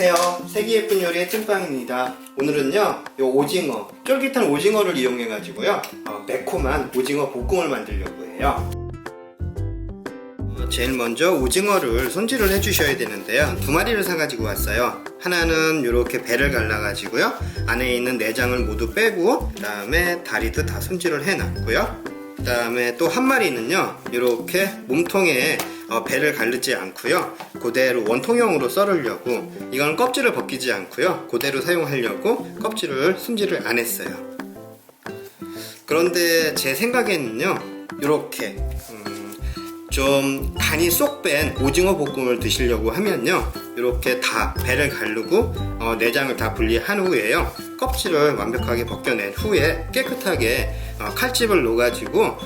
안녕하세요. 세기예쁜 요리의 찐빵입니다. 오늘은요 요 오징어, 쫄깃한 오징어를 이용해 가지고요 매콤한 오징어 볶음을 만들려고 해요. 제일 먼저 오징어를 손질을 해 주셔야 되는데요, 두 마리를 사 가지고 왔어요. 하나는 이렇게 배를 갈라 가지고요 안에 있는 내장을 모두 빼고, 그 다음에 다리도 다 손질을 해 놨고요, 그 다음에 또 한 마리는요 이렇게 몸통에 배를 가르지 않고요 그대로 원통형으로 썰으려고, 이건 껍질을 벗기지 않고요 그대로 사용하려고 껍질을 손질을 안 했어요. 그런데 제 생각에는요 이렇게 좀 간이 쏙 뺀 오징어 볶음을 드시려고 하면요 이렇게 다 배를 가르고 내장을 다 분리한 후에요 껍질을 완벽하게 벗겨낸 후에 깨끗하게 칼집을 놓아가지고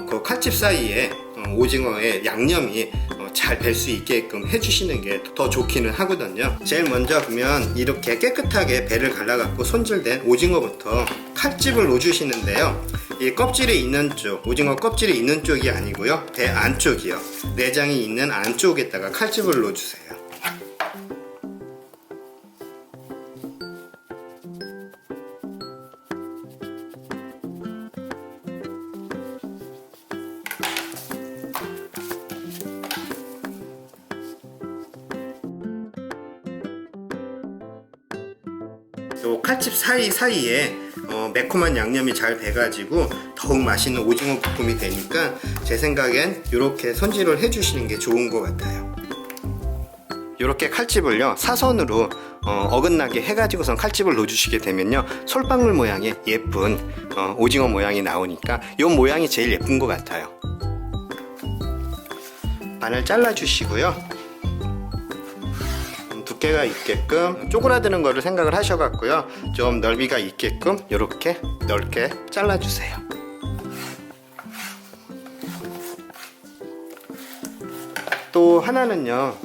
그 칼집 사이에 오징어의 양념이 잘 뵐 수 있게끔 해주시는 게 더 좋기는 하거든요. 제일 먼저 보면 이렇게 깨끗하게 배를 갈라갖고 손질된 오징어부터 칼집을 놓아주시는데요, 이 껍질이 있는 쪽, 오징어 껍질이 있는 쪽이 아니고요 배 안쪽이요, 내장이 있는 안쪽에다가 칼집을 놓아주세요. 요 칼집 사이사이에 매콤한 양념이 잘 배가지고 더욱 맛있는 오징어 볶음이 되니까 제 생각엔 이렇게 손질을 해주시는 게 좋은 것 같아요. 이렇게 칼집을요 사선으로 어긋나게 해가지고선 칼집을 넣어주시게 되면요 솔방울 모양의 예쁜 오징어 모양이 나오니까 이 모양이 제일 예쁜 것 같아요. 반을 잘라주시고요, 두께가 있게끔 쪼그라드는 거를 생각을 하셔갖고요 좀 넓이가 있게끔 이렇게 넓게 잘라주세요. 또 하나는요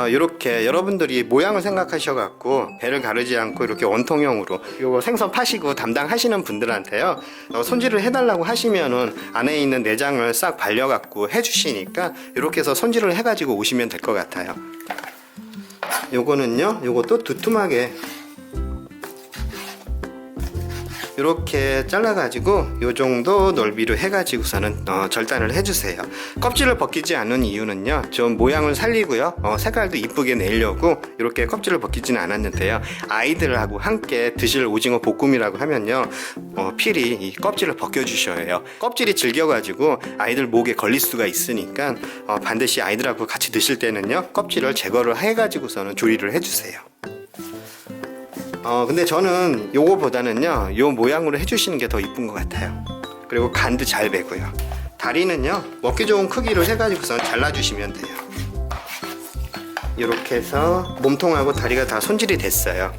이렇게 여러분들이 모양을 생각하셔갖고 배를 가르지 않고 이렇게 원통형으로 요거 생선 파시고 담당하시는 분들한테요 손질을 해달라고 하시면은 안에 있는 내장을 싹 발려갖고 해주시니까 이렇게 해서 손질을 해가지고 오시면 될 것 같아요. 요거는요 요것도 두툼하게 이렇게 잘라 가지고 요 정도 넓이로 해 가지고서는 절단을 해주세요. 껍질을 벗기지 않은 이유는요 좀 모양을 살리고요 색깔도 이쁘게 내려고 이렇게 껍질을 벗기지는 않았는데요, 아이들하고 함께 드실 오징어 볶음이라고 하면요 필히 이 껍질을 벗겨 주셔야 해요. 껍질이 질겨 가지고 아이들 목에 걸릴 수가 있으니까 반드시 아이들하고 같이 드실 때는요 껍질을 제거를 해 가지고서는 조리를 해 주세요. 근데 저는 요거보다는요 요 모양으로 해주시는 게 더 이쁜 것 같아요. 그리고 간도 잘 배고요. 다리는요 먹기 좋은 크기로 해가지고선 잘라주시면 돼요. 이렇게 해서 몸통하고 다리가 다 손질이 됐어요.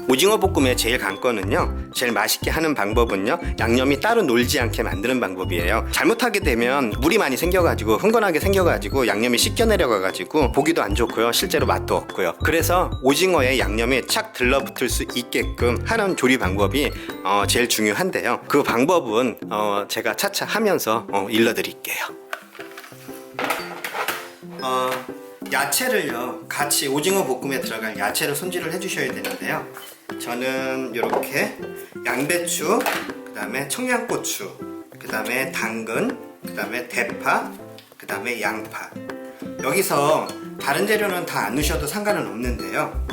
오징어 볶음의 제일 관건은요, 제일 맛있게 하는 방법은요 양념이 따로 놀지 않게 만드는 방법이에요. 잘못하게 되면 물이 많이 생겨가지고 흥건하게 생겨가지고 양념이 씻겨 내려가가지고 보기도 안 좋고요 실제로 맛도 없고요. 그래서 오징어에 양념이 착 들러붙을 수 있게끔 하는 조리 방법이 제일 중요한데요, 그 방법은 제가 차차 하면서 일러드릴게요. 야채를요 같이 오징어 볶음에 들어갈 야채를 손질을 해주셔야 되는데요, 저는 이렇게 양배추, 그 다음에 청양고추, 그 다음에 당근, 그 다음에 대파, 그 다음에 양파, 여기서 다른 재료는 다 안 넣으셔도 상관은 없는데요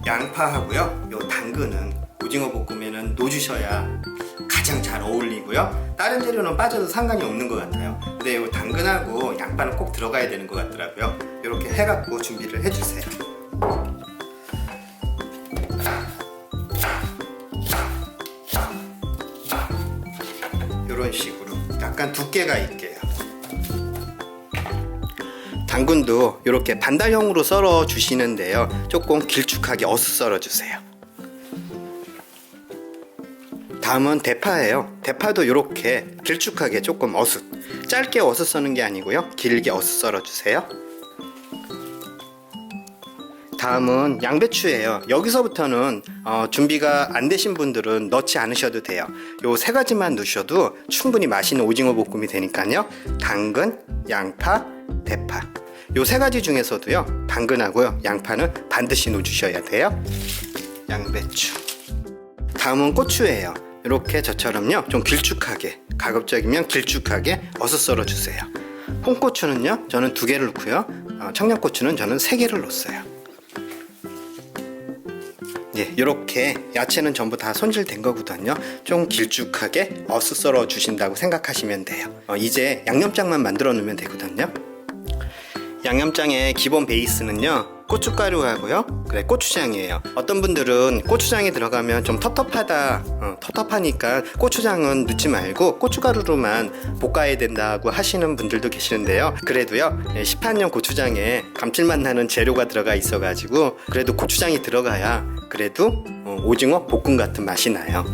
양파하고요 요 당근은 오징어 볶음에는 넣어주셔야 가장 잘 어울리고요 다른 재료는 빠져도 상관이 없는 것 같아요. 근데 요 당근하고 양파는 꼭 들어가야 되는 것 같더라고요. 이렇게 해갖고 준비를 해주세요. 이런 식으로 약간 두께가 있게요. 당근도 이렇게 반달형으로 썰어 주시는데요 조금 길쭉하게 어슷 썰어 주세요. 다음은 대파예요. 대파도 이렇게 길쭉하게 조금 어슷, 짧게 어슷 써는 게 아니고요 길게 어슷 썰어 주세요. 다음은 양배추예요. 여기서부터는 준비가 안 되신 분들은 넣지 않으셔도 돼요. 요 세 가지만 넣으셔도 충분히 맛있는 오징어 볶음이 되니까요. 당근, 양파, 대파 요 세 가지 중에서도요, 당근하고요, 양파는 반드시 넣어주셔야 돼요. 양배추. 다음은 고추예요. 이렇게 저처럼요, 좀 길쭉하게, 가급적이면 길쭉하게 어슷 썰어주세요. 홍고추는요, 저는 2개를 넣고요, 청양고추는 저는 3개를 넣었어요. 예, 이렇게 야채는 전부 다 손질된 거거든요. 좀 길쭉하게 어슷 썰어 주신다고 생각하시면 돼요. 이제 양념장만 만들어 놓으면 되거든요. 양념장의 기본 베이스는요, 고춧가루하고요, 고추장이에요. 어떤 분들은 고추장이 들어가면 좀 텁텁하니까 고추장은 넣지 말고 고춧가루로만 볶아야 된다고 하시는 분들도 계시는데요. 그래도요, 시판용 고추장에 감칠맛 나는 재료가 들어가 있어 가지고 그래도 고추장이 들어가야 그래도 오징어 볶음 같은 맛이 나요.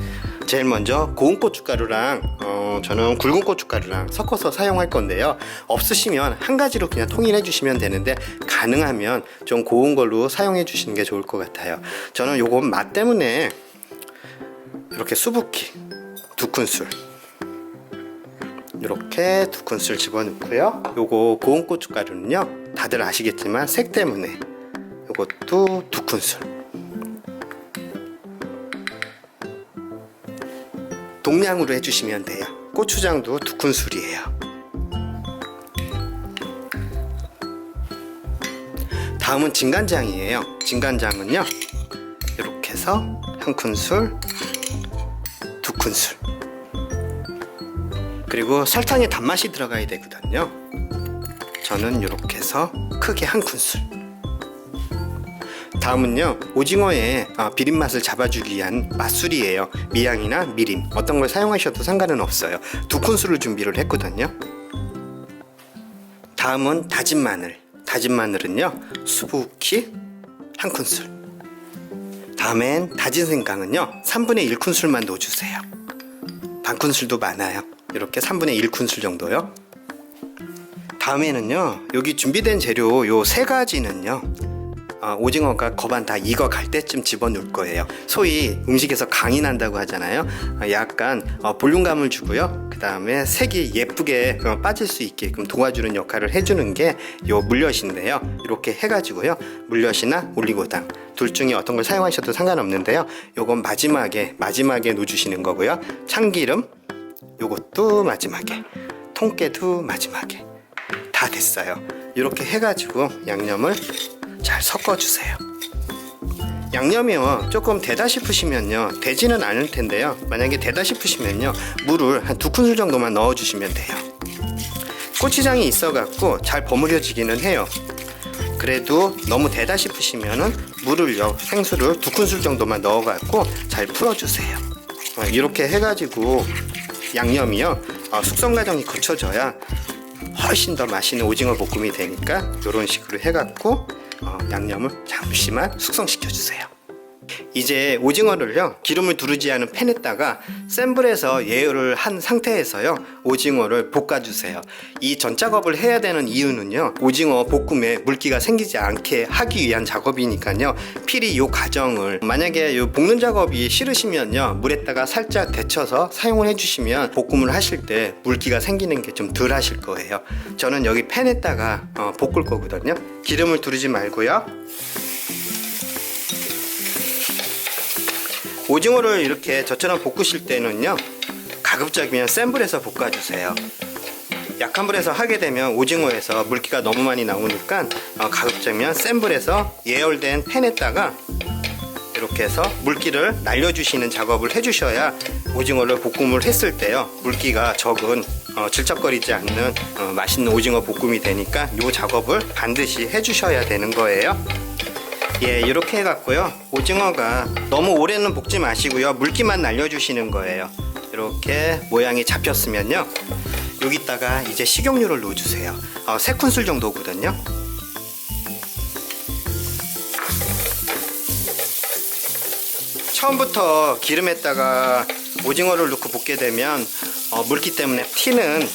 제일 먼저 고운 고춧가루랑 저는 굵은 고춧가루랑 섞어서 사용할 건데요, 없으시면 한 가지로 그냥 통일해 주시면 되는데 가능하면 좀 고운 걸로 사용해 주시는 게 좋을 것 같아요. 저는 요건 맛 때문에 이렇게 수북히 2큰술, 이렇게 2큰술 집어넣고요. 요거 고운 고춧가루는요, 다들 아시겠지만 색 때문에 요것도 2큰술. 동량으로 해주시면 돼요. 고추장도 2큰술이에요. 다음은 진간장이에요. 진간장은요, 이렇게 해서 1큰술, 2큰술. 그리고 설탕에 단맛이 들어가야 되거든요. 저는 이렇게 해서 크게 1큰술. 다음은요, 오징어의 비린맛을 잡아주기 위한 맛술이에요. 미양이나 미림, 어떤 걸 사용하셔도 상관은 없어요. 2큰술을 준비를 했거든요. 다음은 다진 마늘. 다진 마늘은요, 수북히 1큰술. 다음엔 다진 생강은요, 3분의 1큰술만 넣어주세요. 반큰술도 많아요. 이렇게 3분의 1큰술 정도요. 다음에는요, 여기 준비된 재료 요 3가지는요, 오징어가 거반 다 익어갈 때쯤 집어넣을 거예요. 소위 음식에서 강이 난다고 하잖아요. 약간 볼륨감을 주고요, 그 다음에 색이 예쁘게 빠질 수 있게끔 도와주는 역할을 해주는 게 요 물엿인데요. 이렇게 해가지고요, 물엿이나 올리고당 둘 중에 어떤 걸 사용하셔도 상관없는데요, 요건 마지막에 넣어주시는 거고요. 참기름 요것도 마지막에, 통깨도 마지막에. 다 됐어요. 이렇게 해가지고 양념을 잘 섞어주세요. 양념이요, 조금 되다 싶으시면요, 되지는 않을 텐데요, 만약에 되다 싶으시면요, 물을 한 2큰술 정도만 넣어주시면 돼요. 고추장이 있어갖고 잘 버무려지기는 해요. 그래도 너무 되다 싶으시면은 물을요, 생수를 2큰술 정도만 넣어갖고 잘 풀어주세요. 이렇게 해가지고 양념이요, 숙성 과정이 거쳐져야 훨씬 더 맛있는 오징어 볶음이 되니까 이런 식으로 해갖고 양념을 잠시만 숙성시켜 주세요. 이제 오징어를요, 기름을 두르지 않은 팬에다가 센 불에서 예열을 한 상태에서요, 오징어를 볶아주세요. 이 전 작업을 해야 되는 이유는요, 오징어 볶음에 물기가 생기지 않게 하기 위한 작업이니까요, 필히 이 과정을, 만약에 이 볶는 작업이 싫으시면요, 물에다가 살짝 데쳐서 사용을 해주시면 볶음을 하실 때 물기가 생기는 게 좀 덜 하실 거예요. 저는 여기 팬에다가 볶을 거거든요. 기름을 두르지 말고요. 오징어를 이렇게 저처럼 볶으실 때는요, 가급적이면 센 불에서 볶아주세요. 약한 불에서 하게 되면 오징어에서 물기가 너무 많이 나오니까 가급적이면 센 불에서 예열된 팬에다가 이렇게 해서 물기를 날려주시는 작업을 해주셔야 오징어를 볶음을 했을 때요, 물기가 적은 질척거리지 않는 맛있는 오징어 볶음이 되니까 이 작업을 반드시 해주셔야 되는 거예요. 예, 이렇게 해갖고요, 오징어가 너무 오래는 볶지 마시고요, 물기만 날려주시는 거예요. 이렇게 모양이 잡혔으면요, 여기다가 이제 식용유를 넣어주세요. 3큰술 정도거든요. 처음부터 기름에다가 오징어를 넣고 볶게 되면 물기 때문에 튀는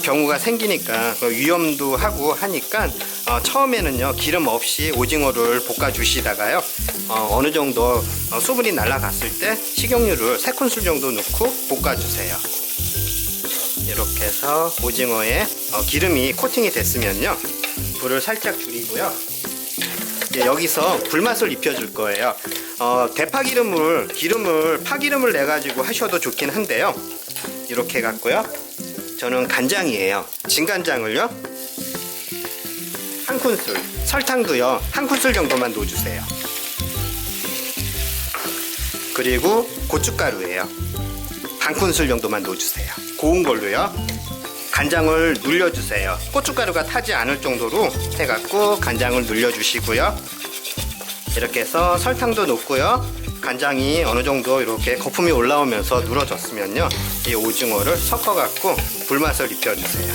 경우가 생기니까 위험도 하고 하니까 처음에는요, 기름 없이 오징어를 볶아 주시다가요, 어느 정도 수분이 날아갔을 때 식용유를 3큰술 정도 넣고 볶아 주세요. 이렇게 해서 오징어에 기름이 코팅이 됐으면요, 불을 살짝 줄이고요. 이제 여기서 불맛을 입혀줄 거예요. 대파기름을 파기름을 내 가지고 하셔도 좋긴 한데요. 이렇게 해갖고요. 저는 간장이에요. 진간장을요 한 큰술, 설탕도요 한 큰술 정도만 넣어주세요. 그리고 고춧가루예요. 반 큰술 정도만 넣어주세요. 고운 걸로요. 간장을 눌려주세요. 고춧가루가 타지 않을 정도로 해갖고 간장을 눌려주시고요. 이렇게 해서 설탕도 넣고요. 간장이 어느 정도 이렇게 거품이 올라오면서 눌어졌으면요, 이 오징어를 섞어갖고 불맛을 입혀주세요.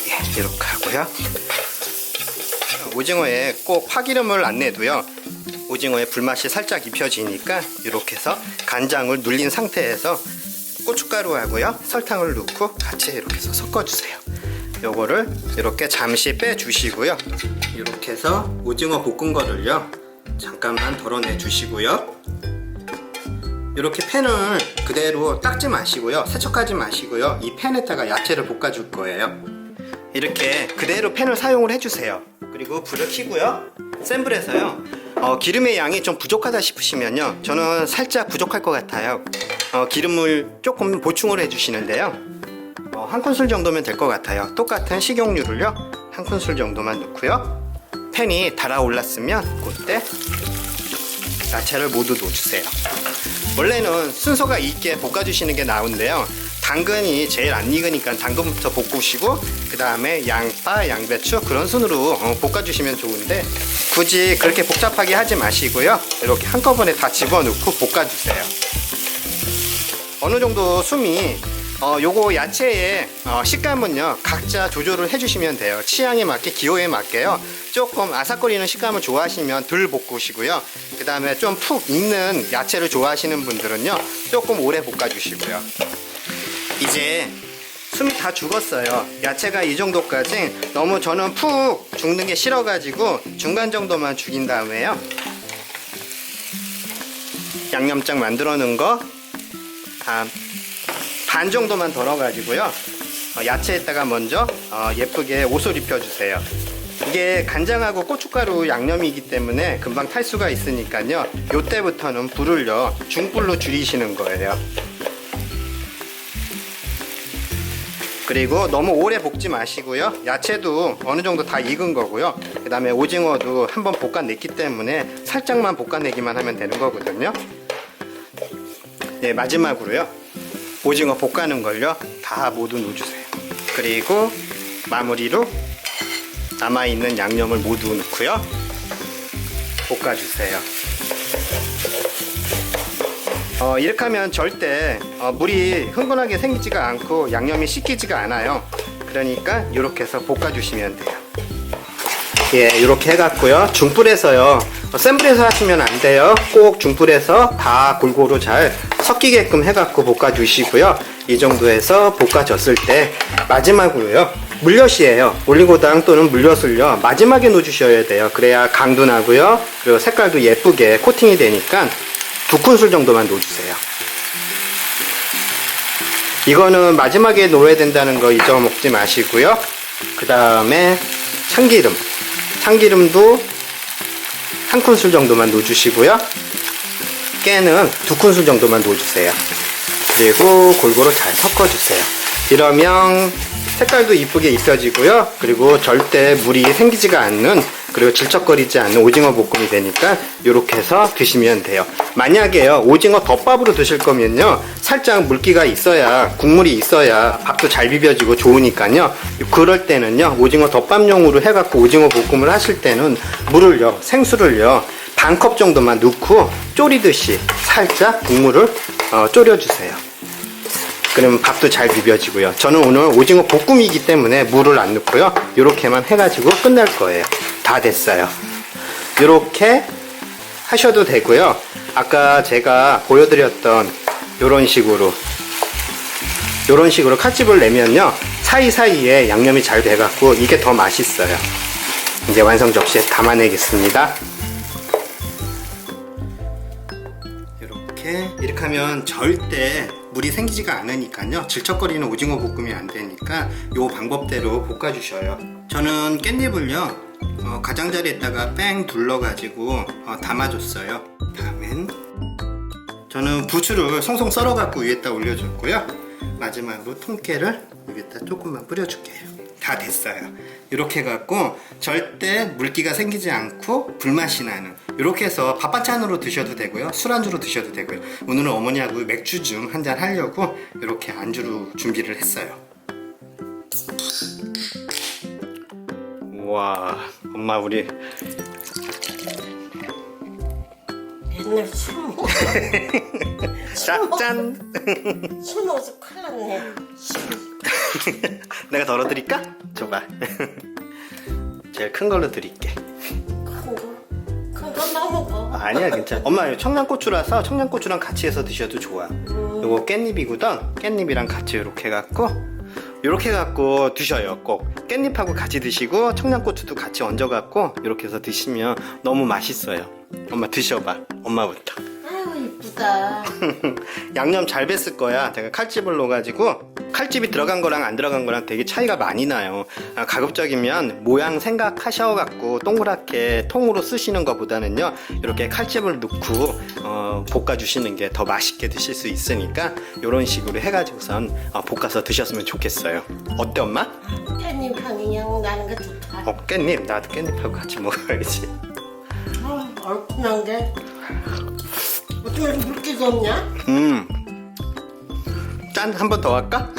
예, 이렇게 하고요. 오징어에 꼭 파기름을 안 내도요, 오징어에 불맛이 살짝 입혀지니까 이렇게 해서 간장을 눌린 상태에서 고춧가루하고요 설탕을 넣고 같이 이렇게 해서 섞어주세요. 요거를 이렇게 잠시 빼주시고요. 이렇게 해서 오징어 볶은 거를요 잠깐만 덜어내 주시고요. 이렇게 팬을 그대로 닦지 마시고요, 세척하지 마시고요, 이 팬에다가 야채를 볶아줄 거예요. 이렇게 그대로 팬을 사용을 해주세요. 그리고 불을 켜고요, 센 불에서요 기름의 양이 좀 부족하다 싶으시면요, 저는 살짝 부족할 것 같아요. 기름을 조금 보충을 해주시는데요, 한 큰술 정도면 될 것 같아요. 똑같은 식용유를요 한 큰술 정도만 넣고요. 팬이 달아올랐으면 그때 야채를 모두 넣어주세요. 원래는 순서가 있게 볶아주시는 게 나은데요, 당근이 제일 안 익으니까 당근부터 볶으시고 그 다음에 양파, 양배추 그런 순으로 볶아주시면 좋은데 굳이 그렇게 복잡하게 하지 마시고요, 이렇게 한꺼번에 다 집어넣고 볶아주세요. 어느 정도 숨이 요거 야채의 식감은요 각자 조절을 해주시면 돼요. 취향에 맞게, 기호에 맞게요. 조금 아삭거리는 식감을 좋아하시면 덜 볶으시고요. 그 다음에 좀 푹 익는 야채를 좋아하시는 분들은요 조금 오래 볶아주시고요. 이제 숨이 다 죽었어요. 야채가 이 정도까지, 너무 저는 푹 죽는 게 싫어가지고 중간 정도만 죽인 다음에요, 양념장 만들어 놓은 거 반 정도만 덜어가지고요 야채에다가 먼저 예쁘게 옷을 입혀주세요. 이게 간장하고 고춧가루 양념이기 때문에 금방 탈 수가 있으니까요, 요때부터는 불을요 중불로 줄이시는 거예요. 그리고 너무 오래 볶지 마시고요, 야채도 어느 정도 다 익은 거고요, 그 다음에 오징어도 한번 볶아냈기 때문에 살짝만 볶아내기만 하면 되는 거거든요. 네, 마지막으로요 오징어 볶아는 걸요 다 모두 넣어주세요. 그리고 마무리로 남아있는 양념을 모두 넣고요 볶아주세요. 이렇게 하면 절대 물이 흥건하게 생기지가 않고 양념이 씻기지가 않아요. 그러니까 이렇게 해서 볶아주시면 돼요. 예, 이렇게 해갖고요 중불에서요, 센 불에서 하시면 안 돼요. 꼭 중불에서 다 골고루 잘 섞이게끔 해갖고 볶아주시고요. 이 정도에서 볶아졌을 때 마지막으로요 물엿이에요. 올리고당 또는 물엿을요 마지막에 넣어주셔야 돼요. 그래야 강도 나고요, 그리고 색깔도 예쁘게 코팅이 되니까 2큰술 정도만 넣어주세요. 이거는 마지막에 넣어야 된다는 거 잊어먹지 마시고요. 그 다음에 참기름도 한 큰술 정도만 넣어주시고요. 깨는 2큰술 정도만 넣어주세요. 그리고 골고루 잘 섞어주세요. 이러면 색깔도 이쁘게 입혀지고요, 그리고 절대 물이 생기지가 않는, 그리고 질척거리지 않는 오징어 볶음이 되니까 이렇게 해서 드시면 돼요. 만약에요 오징어 덮밥으로 드실 거면요 살짝 물기가 있어야, 국물이 있어야 밥도 잘 비벼지고 좋으니까요, 그럴 때는요 오징어 덮밥용으로 해갖고 오징어 볶음을 하실 때는 물을요, 생수를요 반 컵 정도만 넣고 졸이듯이 살짝 국물을 졸여주세요. 그러면 밥도 잘 비벼지고요. 저는 오늘 오징어 볶음이기 때문에 물을 안 넣고요, 이렇게만 해가지고 끝낼 거예요. 다 됐어요. 이렇게 하셔도 되고요, 아까 제가 보여드렸던 이런 식으로 칼집을 내면요 사이사이에 양념이 잘 돼갖고 이게 더 맛있어요. 이제 완성 접시에 담아내겠습니다. 이렇게 하면 절대 물이 생기지가 않으니까요. 질척거리는 오징어 볶음이 안 되니까 요 방법대로 볶아주셔요. 저는 깻잎을요 가장자리에다가 뺑 둘러가지고 담아줬어요. 다음엔 저는 부추를 송송 썰어갖고 위에다 올려줬고요. 마지막으로 통깨를 위에다 조금만 뿌려줄게요. 다 됐어요. 이렇게 해갖고 절대 물기가 생기지 않고 불맛이 나는, 이렇게 해서 밥 반찬으로 드셔도 되고요, 술안주로 드셔도 되고요. 오늘은 어머니하고 맥주 좀 한잔 하려고 이렇게 안주로 준비를 했어요. 우와, 엄마 우리 맨날 술 먹어. 짠! 술 먹어서 큰일 났네. 내가 덜어드릴까? 줘봐. 제일 큰 걸로 드릴게. 큰거 나 먹어. 아니야, 괜찮아. 엄마 이거 청양고추라서 청양고추랑 같이 해서 드셔도 좋아. 요거 깻잎이거든. 깻잎이랑 같이 이렇게 해갖고 드셔요. 꼭 깻잎하고 같이 드시고 청양고추도 같이 얹어갖고 이렇게 해서 드시면 너무 맛있어요. 엄마 드셔봐. 엄마부터. 아유 이쁘다. 양념 잘 뱄을 거야. 제가 칼집을 넣어가지고, 칼집이 들어간 거랑 안 들어간 거랑 되게 차이가 많이 나요. 가급적이면 모양 생각하셔갖고 동그랗게 통으로 쓰시는 것보다는요, 이렇게 칼집을 넣고 볶아주시는 게 더 맛있게 드실 수 있으니까 이런 식으로 해가지고선 볶아서 드셨으면 좋겠어요. 어때 엄마? 깻잎 향이 그냥 나는 게 좋다. 깻잎. 나도 깻잎하고 같이 먹어야지. 얼큰한 게 어떻게 이렇게 물기가 없냐? 짠! 한 번 더 할까?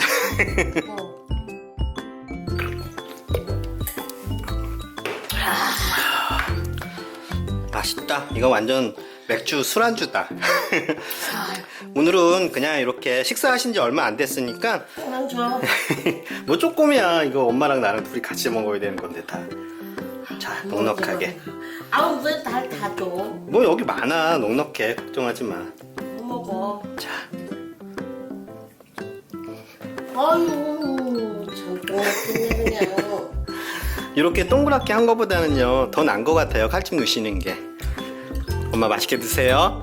맛있다. 이거 완전 맥주 술안주다. 오늘은 그냥 이렇게 식사하신 지 얼마 안 됐으니까 난 줘. 뭐 조금이야. 이거 엄마랑 나랑 둘이 같이 먹어야 되는 건데 다. 자, 넉넉하게. 아우 왜 날 다 줘? 뭐 여기 많아. 넉넉해. 걱정하지 마. 못 먹어. 자, 아유 참 똥같네 그냥. 이렇게 동그랗게 한 거보다는요 더 난 거 같아요. 칼집 넣으시는 게. 엄마 맛있게 드세요.